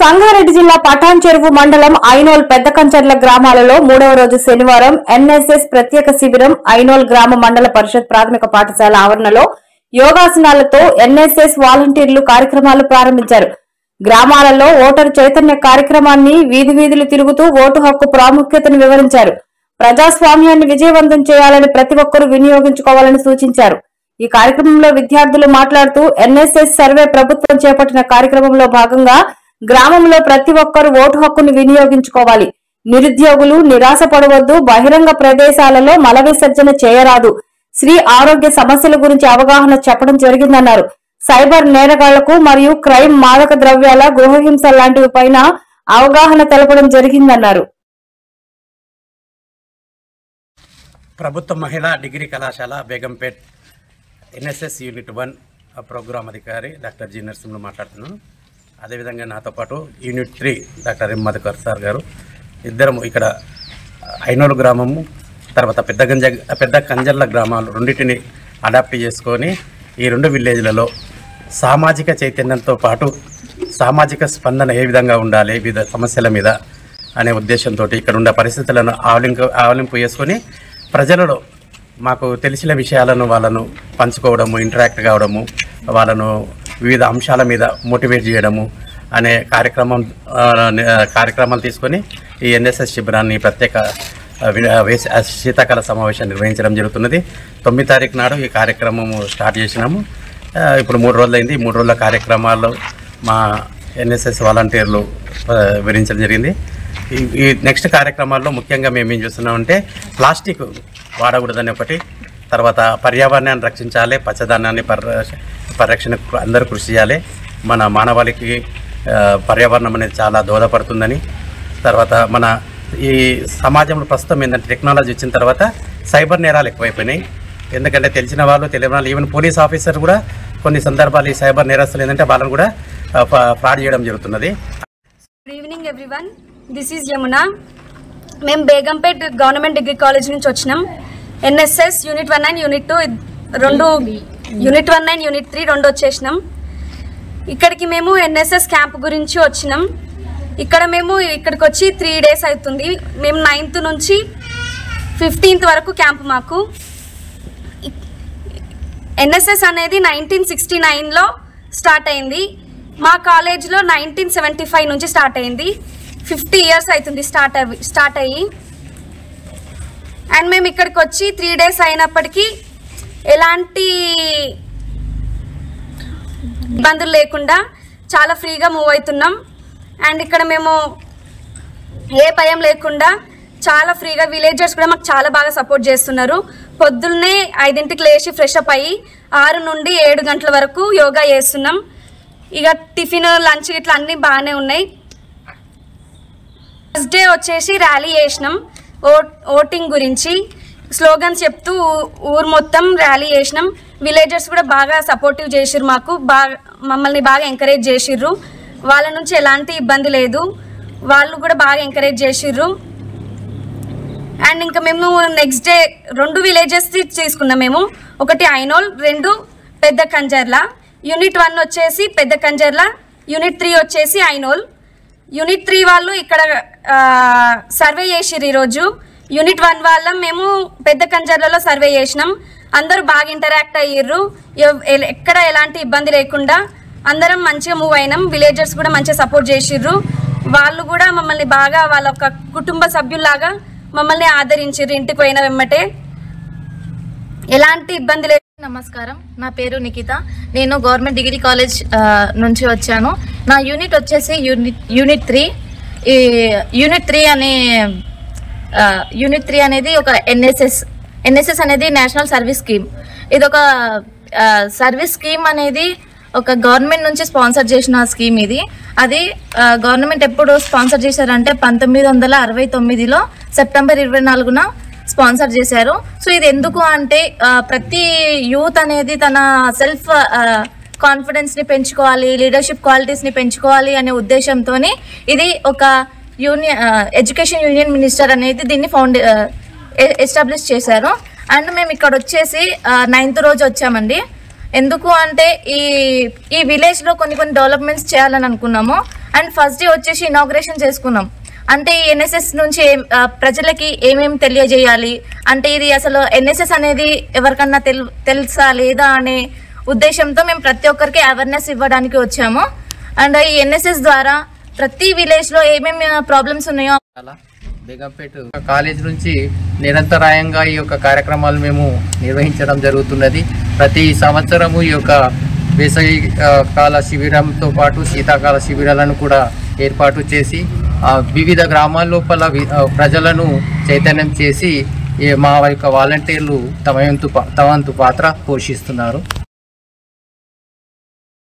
సంగారెడ్డి జిల్లా పటాన్ చెరువు మండలం ఐనోల్ పెద్దకంచర్ల గ్రామాలలో 3వ రోజు శనివారం ఎన్ఎస్ఎస్ ప్రత్యేక శిబిరం ఐనోల్ గ్రామ మండల పరిషత్ ప్రాథమిక పాఠశాల ఆవరణలో యోగాసనాలతో ఎన్ఎస్ఎస్ వాలంటీర్లు కార్యక్రమాలు ప్రారంభించారు. గ్రామాలలో ఓటరు చైతన్య కార్యక్రమాన్ని వీధి వీధులు తిరుగుతూ ఓటు హక్కు ప్రాముఖ్యతను వివరించారు. ప్రజాస్వామ్యాన్ని విజయవంతం చేయాలని ప్రతి ఒక్కరూ వినియోగించుకోవాలని సూచించారు. ఈ కార్యక్రమంలో విద్యార్థులు మాట్లాడుతూ ఎన్ఎస్ఎస్ సర్వే ప్రభుత్వం చేపట్టిన కార్యక్రమంలో భాగంగా గ్రామంలో ప్రతి ఒక్కరూ ఓటు హక్కును వినియోగించుకోవాలి. నిరుద్యోగులు నిరాశ పడవద్దు, బహిరంగ ప్రదేశాలలో మల విసర్జన చేయరాదు, స్త్రీ ఆరోగ్య సమస్యల గురించి అవగాహన చెప్పడం జరిగిందన్నారు. సైబర్ నేరగాళ్లకు మరియు క్రైమ్, మాదక ద్రవ్యాల, గృహహింస లాంటివి పైన అవగాహన తెలపడం జరిగిందన్నారు. ప్రభుత్వ మహిళా డిగ్రీ కళాశాల బేగంపేట్ ఎన్ఎస్ఎస్ యూనిట్ 1 ప్రోగ్రామ్ అధికారి డాక్టర్ జి నరసింహులు మాట్లాడుతున్నాను. అదేవిధంగా నాతో పాటు unit 3 doctor M Madhukar sir గారు, ఇద్దరము ఇక్కడ ఐనోలు గ్రామము తర్వాత పెద్ద కంజర్ల గ్రామాలు రెండింటిని అడాప్ట్ చేసుకొని ఈ 2 విలేజ్లలో సామాజిక చైతన్యంతో పాటు సామాజిక స్పందన ఏ విధంగా ఉండాలి వివిధ సమస్యల మీద అనే ఉద్దేశంతో ఇక్కడ ఉన్న పరిస్థితులను ఆవలింపు చేసుకొని ప్రజలలో మాకు తెలిసిన విషయాలను వాళ్ళను పంచుకోవడము, ఇంటరాక్ట్ కావడము, వాళ్ళను వివిధ అంశాల మీద మోటివేట్ చేయడము అనే కార్యక్రమాలు తీసుకొని ఈ ఎన్ఎస్ఎస్ శిబిరాన్ని ప్రత్యేక శీతాకాల సమావేశాన్ని నిర్వహించడం జరుగుతున్నది. 9వ తారీఖు నాడు ఈ కార్యక్రమం స్టార్ట్ చేసినాము. ఇప్పుడు 3 రోజులైంది. 3 రోజుల కార్యక్రమాల్లో మా ఎన్ఎస్ఎస్ వాలంటీర్లు వివరించడం జరిగింది. ఈ నెక్స్ట్ కార్యక్రమాల్లో ముఖ్యంగా మేము ఏం చూస్తున్నామంటే ప్లాస్టిక్ వాడకూడదని ఒకటి, తర్వాత పర్యావరణాన్ని రక్షించాలి, పచ్చదనాన్ని పరిరక్షణకు అందరూ కృషి చేయాలి. మన మానవాళికి పర్యావరణం అనేది చాలా దోహదపడుతుందని, తర్వాత మన ఈ సమాజంలో ప్రస్తుతం ఏంటంటే టెక్నాలజీ వచ్చిన తర్వాత సైబర్ నేరాలు ఎక్కువైపోయినాయి. ఎందుకంటే తెలిసిన వాళ్ళు, తెలియని వాళ్ళు, ఈవెన్ పోలీస్ ఆఫీసర్ కూడా కొన్ని సందర్భాలు ఈ సైబర్ నేరస్తులు ఏంటంటే వాళ్ళని కూడా ఫ్రాడ్ చేయడం జరుగుతున్నది. Good evening everyone, this is Yamuna. మేము బేగంపేట్ గవర్నమెంట్ డిగ్రీ కాలేజ్ నుంచి వచ్చినాం. NSS unit 1 and unit 2 unit 1 and unit 3 రెండు వచ్చేసినాం. ఇక్కడికి మేము ఎన్ఎస్ఎస్ క్యాంప్ గురించి వచ్చినాం. ఇక్కడికి వచ్చి 3 days అవుతుంది. మేము 9th నుంచి 15th వరకు క్యాంప్. మాకు ఎన్ఎస్ఎస్ అనేది 1969లో స్టార్ట్ అయింది. మా కాలేజ్లో 1975 నుంచి స్టార్ట్ అయింది. 50 years అవుతుంది స్టార్ట్ అయ్యి. అండ్ మేము ఇక్కడికి వచ్చి 3 days అయినప్పటికీ ఎలాంటి ఇబ్బందులు లేకుండా చాలా ఫ్రీగా మూవ్ అవుతున్నాం. అండ్ ఇక్కడ మేము ఏ భయం లేకుండా చాలా ఫ్రీగా, విలేజర్స్ కూడా మాకు చాలా బాగా సపోర్ట్ చేస్తున్నారు. పొద్దున్నే 5ంటికి లేచి ఫ్రెష్ అప్ అయ్యి 6 నుండి 7 గంటల వరకు యోగా చేస్తున్నాం. ఇక టిఫిన్, లంచ్ ఇట్లా అన్నీ బాగానే ఉన్నాయి. ఫస్ట్ డే వచ్చేసి ర్యాలీ చేసినాం. ఓటింగ్ గురించి స్లోగన్స్ చెప్తూ ఊరు మొత్తం ర్యాలీ చేసినాం. విలేజర్స్ కూడా బాగా సపోర్టివ్ చేసిర్రు, మమ్మల్ని బాగా ఎంకరేజ్ చేసిర్రు. వాళ్ళ నుంచి ఎలాంటి ఇబ్బంది లేదు, వాళ్ళు కూడా బాగా ఎంకరేజ్ చేసిర్రు. అండ్ ఇంకా మేము నెక్స్ట్ డే 2 villages తీసుకున్నాం. మేము ఒకటి ఐనోల్, 2 పెద్ద కంజర్ల. యూనిట్ 1 వచ్చేసి పెద్ద కంజర్ల, యూనిట్ 3 వచ్చేసి ఐనోల్. యూనిట్ 3 వాళ్ళు ఇక్కడ సర్వే చేసిర్రు ఈరోజు. యూనిట్ 1 వాళ్ళం మేము పెద్ద కంజర్లలో సర్వే చేసినాం. అందరూ బాగా ఇంటరాక్ట్ అయ్యారు. ఎక్కడ ఎలాంటి ఇబ్బంది లేకుండా అందరం మంచిగా మూవ్ అయినాం. విలేజర్స్ కూడా మంచిగా సపోర్ట్ చేసిర్రు. వాళ్ళు కూడా మమ్మల్ని బాగా వాళ్ళ ఒక కుటుంబ సభ్యుల్లాగా మమ్మల్ని ఆదరించారు. ఇంటికి పోయిన వెమ్మటే ఎలాంటి ఇబ్బంది లేదు. నమస్కారం, నా పేరు నిఖిత. నేను గవర్నమెంట్ డిగ్రీ కాలేజ్ నుంచి వచ్చాను. నా యూనిట్ వచ్చేసి యూనిట్ 3. ఈ యూనిట్ 3 అనేది ఒక ఎన్ఎస్ఎస్ అనేది నేషనల్ సర్వీస్ స్కీమ్. ఇది ఒక సర్వీస్ స్కీమ్ అనేది ఒక గవర్నమెంట్ నుంచి స్పాన్సర్ చేసిన స్కీమ్ ఇది. అది గవర్నమెంట్ ఎప్పుడు స్పాన్సర్ చేశారంటే 1969లో సెప్టెంబర్ 24న స్పాన్సర్ చేశారు. సో ఇది ఎందుకు అంటే ప్రతి యూత్ అనేది తన సెల్ఫ్ కాన్ఫిడెన్స్ని పెంచుకోవాలి, లీడర్షిప్ క్వాలిటీస్ని పెంచుకోవాలి అనే ఉద్దేశంతో ఇది ఒక ఎడ్యుకేషన్ యూనియన్ మినిస్టర్ అనేది దీన్ని ఎస్టాబ్లిష్ చేశారు. అండ్ మేము ఇక్కడ వచ్చేసి 9th రోజు వచ్చామండి. ఎందుకు అంటే ఈ విలేజ్లో కొన్ని డెవలప్మెంట్స్ చేయాలని అనుకున్నాము. అండ్ ఫస్ట్ డే వచ్చేసి ఇనాగ్రేషన్ చేసుకున్నాం. అంటే ఈ ఎన్ఎస్ఎస్ నుంచి ప్రజలకి ఏమేమి తెలియజేయాలి, అంటే ఇది అసలు ఎన్ఎస్ఎస్ అనేది ఎవరికన్నా తెలుసా లేదా అనే ఉద్దేశంతో మేము ప్రతి ఒక్కరికి అవేర్నెస్ ఇవ్వడానికి వచ్చాము. అండ్ ఈ ఎన్ఎస్ఎస్ ద్వారా ప్రతి విలేజ్లో ఏమేమి ప్రాబ్లమ్స్ ఉన్నాయో బేగంపేట కాలేజ్ నుంచి నిరంతరాయంగా ఈ యొక్క కార్యక్రమాలు మేము నిర్వహించడం జరుగుతున్నది. ప్రతి సంవత్సరము ఈ యొక్క వేసవి కాల శిబిరంతో పాటు శీతాకాల శిబిరాలను కూడా ఏర్పాటు చేసి వివిధ గ్రామాల లోపల ప్రజలను చైతన్యం చేసి మా యొక్క వాలంటీర్లు తమ వంతు పాత్ర పోషిస్తున్నారు.